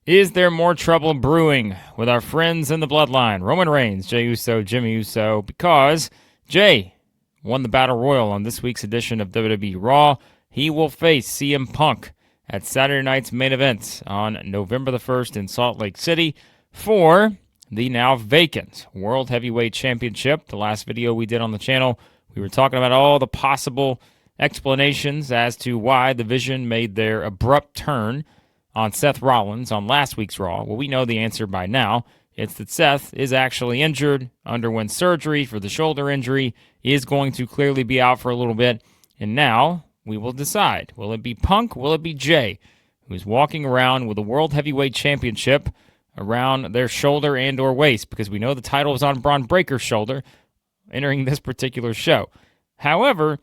Is there more trouble brewing with our friends in the Bloodline? Roman Reigns, Jey Uso, Jimmy Uso, because Jey won the Battle Royal on this week's edition of WWE Raw. He will face CM Punk at Saturday night's main event on November the 1st in Salt Lake City for the now vacant World Heavyweight Championship. The last video we did on the channel, we were talking about all the possible explanations as to why the Vision made their abrupt turn on Seth Rollins on last week's Raw. Well, we know the answer by now. It's that Seth is actually injured, underwent surgery for the shoulder injury, is going to clearly be out for a little bit, and now we will decide. Will it be Punk? Will it be Jey, who's walking around with a World Heavyweight Championship around their shoulder and or waist? Because we know the title is on Braun Breaker's shoulder entering this particular show. However,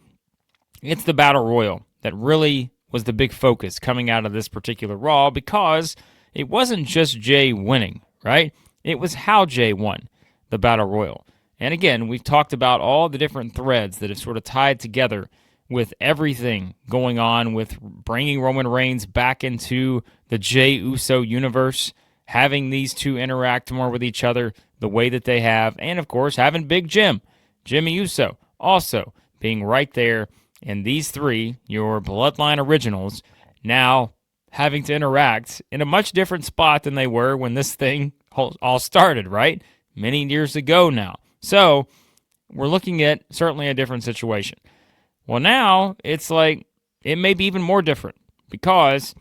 it's the Battle Royal that really was the big focus coming out of this particular Raw, because it wasn't just Jey winning, right? It was how Jey won the Battle Royal. And again, we've talked about all the different threads that have sort of tied together with everything going on with bringing Roman Reigns back into the Jey Uso universe, having these two interact more with each other the way that they have, and of course having Big Jim, Jimmy Uso, also being right there. And these three, your Bloodline originals, now having to interact in a much different spot than they were when this thing all started, right? Many years ago now. So we're looking at certainly a different situation. Well, now it's like it may be even more different, because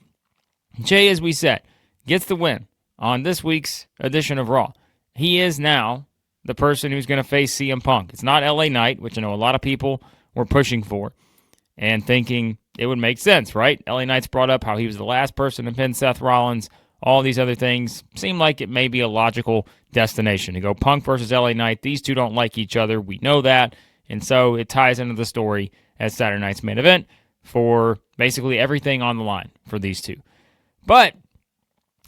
Jey, as we said, gets the win on this week's edition of Raw. He is now the person who's going to face CM Punk. It's not LA Knight, which I know a lot of people were pushing for and thinking it would make sense, right? LA Knight's brought up how he was the last person to pin Seth Rollins. All these other things seem like it may be a logical destination to go Punk versus LA Knight. These two don't like each other. We know that. And so it ties into the story as Saturday night's main event for basically everything on the line for these two. But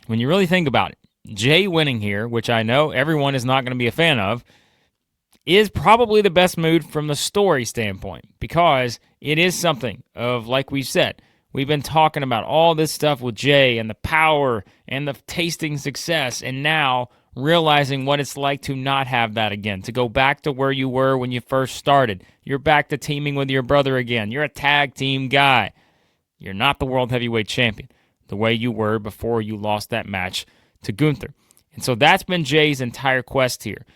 when you really think about it, Jey winning here, which I know everyone is not going to be a fan of, is probably the best move from the story standpoint, because it is something of, like we said, we've been talking about all this stuff with Jey and the power and the tasting success, and now realizing what it's like to not have that again, to go back to where you were when you first started. You're back to teaming with your brother again. You're a tag team guy. You're not the World Heavyweight Champion the way you were before you lost that match to Gunther. And so that's been Jey's entire quest here.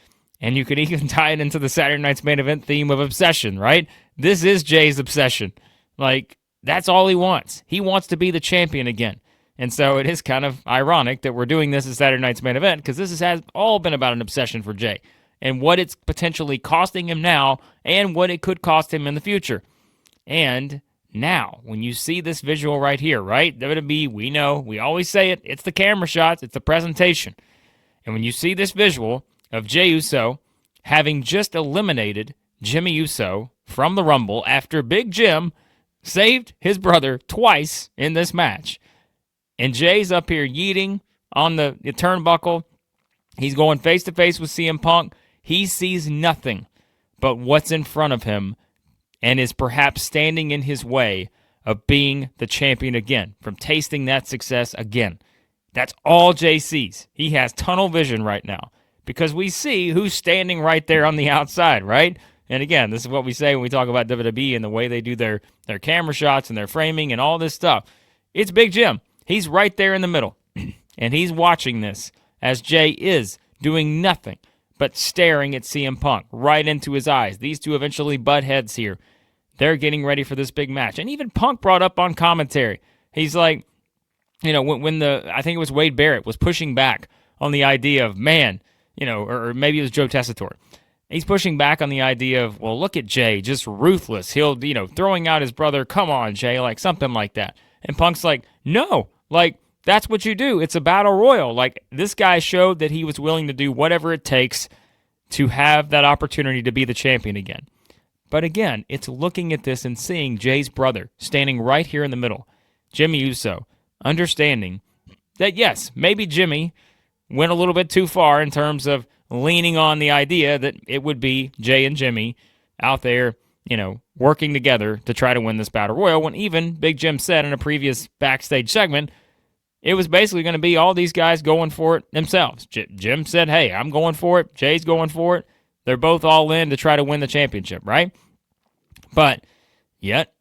And you could even tie it into the Saturday night's main event theme of obsession, right? This is Jey's obsession. Like, that's all he wants. He wants to be the champion again. And so it is kind of ironic that we're doing this as Saturday night's main event, because this has all been about an obsession for Jey and what it's potentially costing him now and what it could cost him in the future. And now, when you see this visual right here, right? WWE, we know, we always say it, it's the camera shots, it's the presentation. And when you see this visual of Jey Uso having just eliminated Jimmy Uso from the Rumble after Big Jim saved his brother twice in this match, and Jey's up here yeeting on the turnbuckle, he's going face-to-face with CM Punk, he sees nothing but what's in front of him and is perhaps standing in his way of being the champion again, from tasting that success again. That's all Jey sees. He has tunnel vision right now, because we see who's standing right there on the outside, right? And again, this is what we say when we talk about WWE and the way they do their camera shots and their framing and all this stuff. It's Big Jim. He's right there in the middle, and he's watching this as Jey is doing nothing but staring at CM Punk right into his eyes. These two eventually butt heads here. They're getting ready for this big match. And even Punk brought up on commentary. He's like, you know, when I think it was Wade Barrett was pushing back on the idea of, man, you know, or maybe it was Joe Tessitore. He's pushing back on the idea of, well, look at Jey, just ruthless. He'll, you know, throwing out his brother, come on, Jey, like something like that. And Punk's like, no, like, that's what you do. It's a battle royal. Like, this guy showed that he was willing to do whatever it takes to have that opportunity to be the champion again. But again, it's looking at this and seeing Jey's brother standing right here in the middle, Jimmy Uso, understanding that, yes, maybe Jimmy went a little bit too far in terms of leaning on the idea that it would be Jey and Jimmy out there, you know, working together to try to win this battle royal, when even Big Jim said in a previous backstage segment, it was basically going to be all these guys going for it themselves. Jim said, hey, I'm going for it. Jey's going for it. They're both all in to try to win the championship, right? But yet,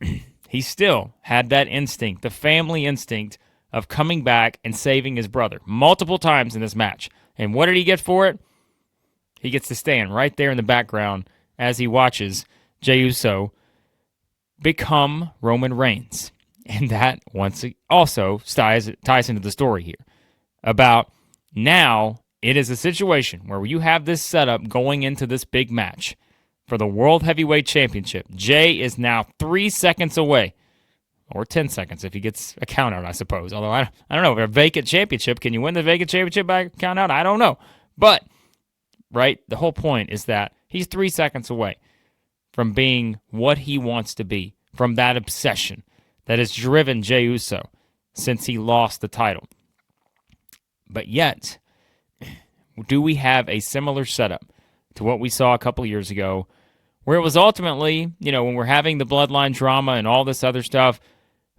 he still had that instinct, the family instinct of coming back and saving his brother multiple times in this match. And what did he get for it? He gets to stand right there in the background as he watches Jey Uso become Roman Reigns. And that once also ties into the story here about now it is a situation where you have this setup going into this big match for the World Heavyweight Championship. Jey is now 3 seconds away, or 10 seconds if he gets a count out, I suppose. Although I don't know, if a vacant championship, can you win the vacant championship by a count out? I don't know. But, right, the whole point is that he's 3 seconds away from being what he wants to be, from that obsession that has driven Jey Uso since he lost the title. But yet, do we have a similar setup to what we saw a couple years ago, where it was ultimately, when we're having the Bloodline drama and all this other stuff,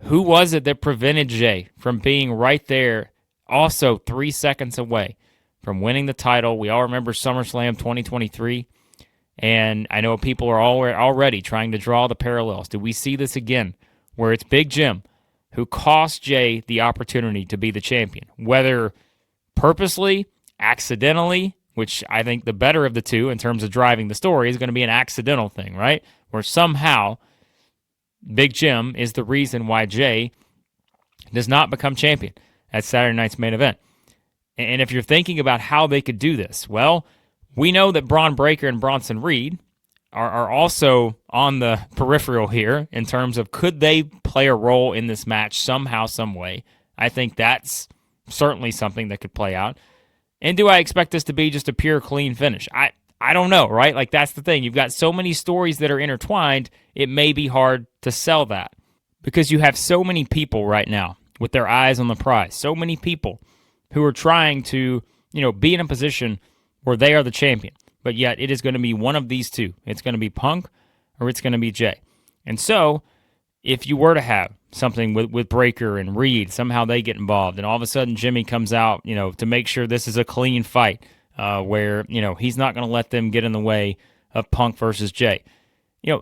who was it that prevented Jey from being right there, also 3 seconds away from winning the title? We all remember SummerSlam 2023, and I know people are already trying to draw the parallels. Do we see this again, where it's Big Jim who cost Jey the opportunity to be the champion, whether purposely, accidentally, which I think the better of the two in terms of driving the story is going to be an accidental thing, right? Where somehow Big Jim is the reason why Jey does not become champion at Saturday night's main event. And if you're thinking about how they could do this, well, we know that Braun Breaker and Bronson Reed are also on the peripheral here in terms of could they play a role in this match somehow, some way. I think that's certainly something that could play out. And do I expect this to be just a pure, clean finish? I don't know, right? Like, that's the thing. You've got so many stories that are intertwined, it may be hard to sell that. Because you have so many people right now with their eyes on the prize. So many people who are trying to, be in a position where they are the champion. But yet, it is going to be one of these two. It's going to be Punk or it's going to be Jey. And so, if you were to have something with Breaker and Reed, somehow they get involved, and all of a sudden Jimmy comes out, to make sure this is a clean fight, where, he's not going to let them get in the way of Punk versus Jey.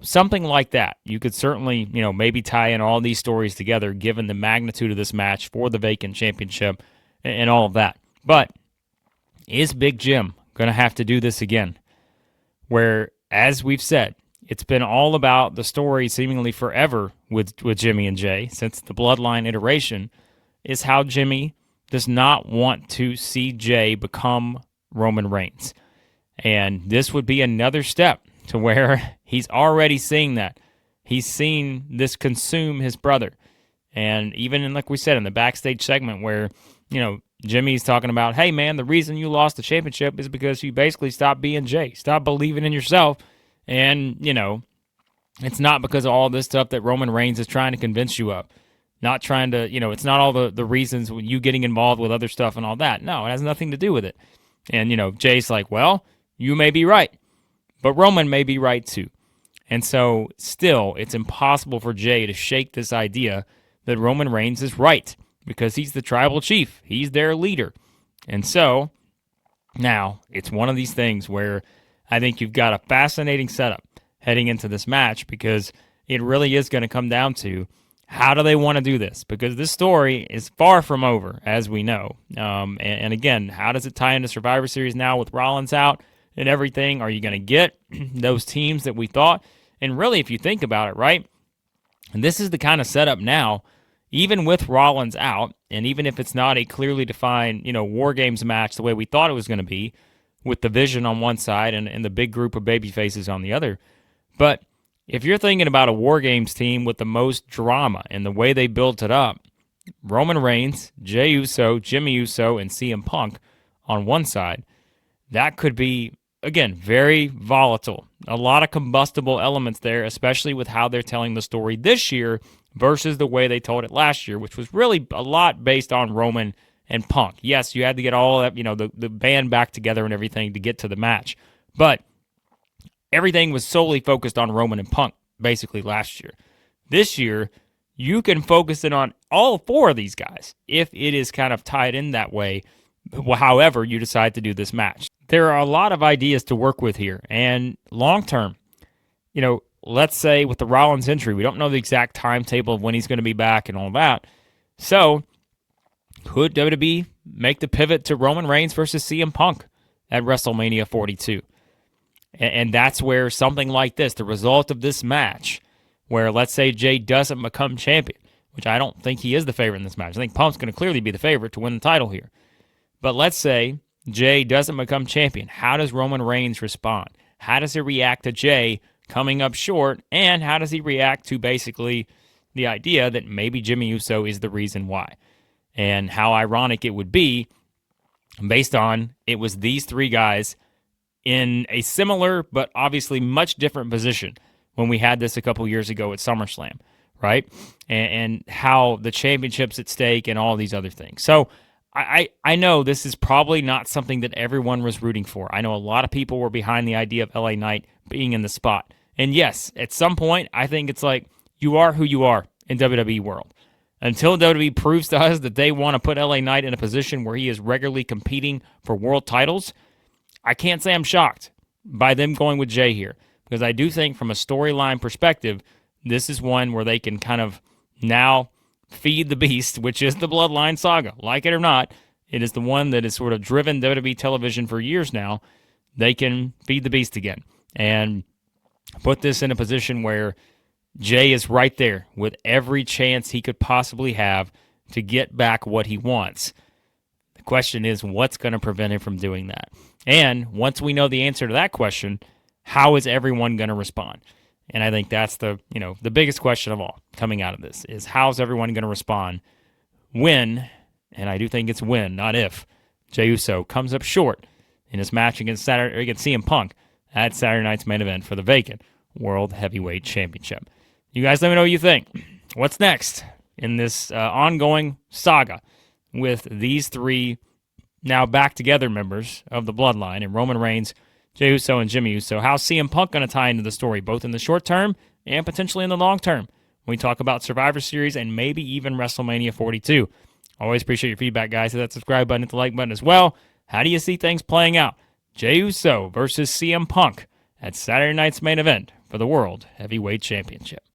Something like that. You could certainly, maybe tie in all these stories together, given the magnitude of this match for the vacant championship and all of that. But is Big Jim going to have to do this again? Where, as we've said, it's been all about the story seemingly forever with Jimmy and Jey, since the Bloodline iteration, is how Jimmy does not want to see Jey become Roman Reigns. And this would be another step to where he's already seeing that. He's seen this consume his brother. And even like we said, in the backstage segment where, Jimmy's talking about, hey, man, the reason you lost the championship is because you basically stopped being Jey, stopped believing in yourself. And, it's not because of all this stuff that Roman Reigns is trying to convince you of. Not trying to, it's not all the reasons with you getting involved with other stuff and all that. No, it has nothing to do with it. And, Jay's like, well, you may be right, but Roman may be right too. And so still, it's impossible for Jey to shake this idea that Roman Reigns is right because he's the tribal chief. He's their leader. And so now it's one of these things where I think you've got a fascinating setup heading into this match, because it really is going to come down to how do they want to do this? Because this story is far from over, as we know. And again, how does it tie into Survivor Series now with Rollins out and everything? Are you going to get those teams that we thought? And really, if you think about it, right, and this is the kind of setup now, even with Rollins out, and even if it's not a clearly defined, War Games match the way we thought it was going to be, with the Vision on one side and the big group of baby faces on the other. But if you're thinking about a War Games team with the most drama and the way they built it up, Roman Reigns, Jey Uso, Jimmy Uso, and CM Punk on one side, that could be, again, very volatile. A lot of combustible elements there, especially with how they're telling the story this year versus the way they told it last year, which was really a lot based on Roman and Punk. Yes, you had to get all that, the band back together and everything to get to the match. But everything was solely focused on Roman and Punk, basically, last year. This year, you can focus in on all four of these guys if it is kind of tied in that way, however you decide to do this match. There are a lot of ideas to work with here, and long term, let's say with the Rollins injury, we don't know the exact timetable of when he's going to be back and all that. So, could WWE make the pivot to Roman Reigns versus CM Punk at WrestleMania 42? And that's where something like this, the result of this match, where let's say Jey doesn't become champion, which I don't think he is the favorite in this match. I think Punk's going to clearly be the favorite to win the title here. But let's say Jey doesn't become champion. How does Roman Reigns respond? How does he react to Jey coming up short? And how does he react to basically the idea that maybe Jimmy Uso is the reason why? And how ironic it would be based on it was these three guys in a similar but obviously much different position when we had this a couple years ago at SummerSlam, right? And how the championship's at stake and all these other things. So I know this is probably not something that everyone was rooting for. I know a lot of people were behind the idea of LA Knight being in the spot. And yes, at some point, I think it's like you are who you are in WWE world. Until WWE proves to us that they want to put LA Knight in a position where he is regularly competing for world titles, I can't say I'm shocked by them going with Jey here. Because I do think from a storyline perspective, this is one where they can kind of now feed the beast, which is the Bloodline saga. Like it or not, it is the one that has sort of driven WWE television for years now. They can feed the beast again and put this in a position where Jey is right there with every chance he could possibly have to get back what he wants. The question is, what's going to prevent him from doing that? And once we know the answer to that question, how is everyone going to respond? And I think that's the biggest question of all coming out of this is how's everyone going to respond when, and I do think it's when, not if, Jey Uso comes up short in his match against CM Punk at Saturday night's main event for the vacant World Heavyweight Championship. You guys let me know what you think. What's next in this ongoing saga with these three now back together members of the Bloodline and Roman Reigns, Jey Uso, and Jimmy Uso? How's CM Punk going to tie into the story, both in the short term and potentially in the long term, when we talk about Survivor Series and maybe even WrestleMania 42? Always appreciate your feedback, guys. Hit that subscribe button, hit the like button as well. How do you see things playing out? Jey Uso versus CM Punk at Saturday night's main event for the World Heavyweight Championship.